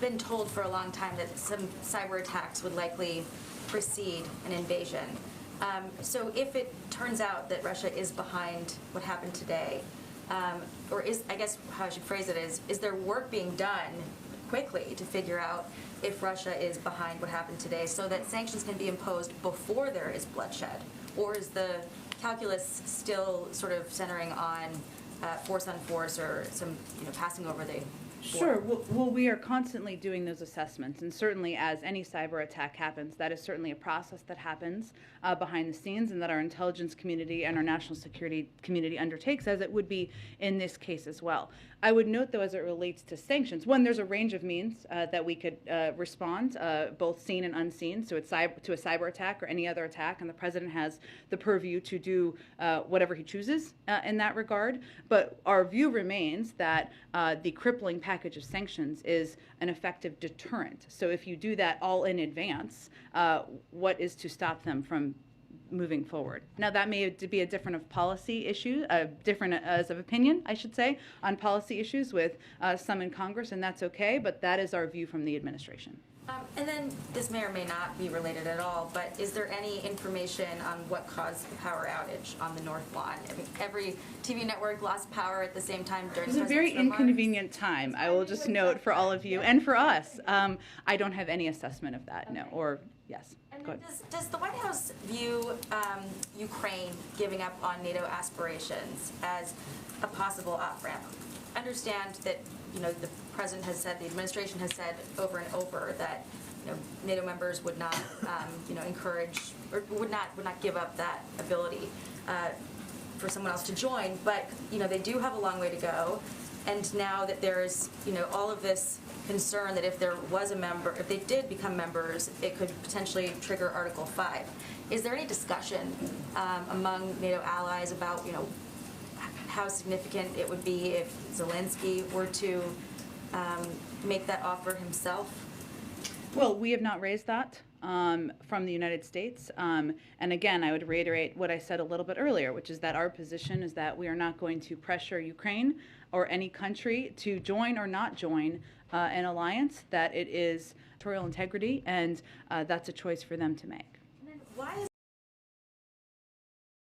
been told for a long time that some cyber attacks would likely precede an invasion. So if it turns out that Russia is behind what happened today, or is, I guess how I should phrase it is there work being done quickly to figure out if Russia is behind what happened today so that sanctions can be imposed before there is bloodshed? Or is the calculus still sort of centering on force on force or some, passing over the Sure. Well, we are constantly doing those assessments, and certainly as any cyber attack happens, that is certainly a process that happens behind the scenes and that our intelligence community and our national security community undertakes, as it would be in this case as well. I would note, though, as it relates to sanctions, one, there's a range of means that we could respond, both seen and unseen, so it's to a cyber attack or any other attack, and the president has the purview to do whatever he chooses in that regard. But our view remains that the crippling package of sanctions is an effective deterrent. So if you do that all in advance, what is to stop them from moving forward? Now, that may be a different of policy issue, different as of opinion, I should say, on policy issues with some in Congress, and that's okay, but that is our view from the administration. And then this may or may not be related at all, but is there any information on what caused the power outage on the North Lawn? I mean, every TV network lost power at the same time during. It was a very inconvenient time, I will just note for all of you and for us. I don't have any assessment of that, no, or yes. And then does the White House view Ukraine giving up on NATO aspirations as a possible off-ramp? Understand that the president has said, the administration has said over and over that NATO members would not encourage or would not give up that ability for someone else to join. But they do have a long way to go, and now that there's all of this concern that if there was a member, if they did become members, it could potentially trigger Article 5. Is there any discussion among NATO allies about how significant it would be if Zelensky were to make that offer himself? Well, we have not raised that from the United States. And again, I would reiterate what I said a little bit earlier, which is that our position is that we are not going to pressure Ukraine or any country to join or not join an alliance, that it is territorial integrity, and that's a choice for them to make. And then why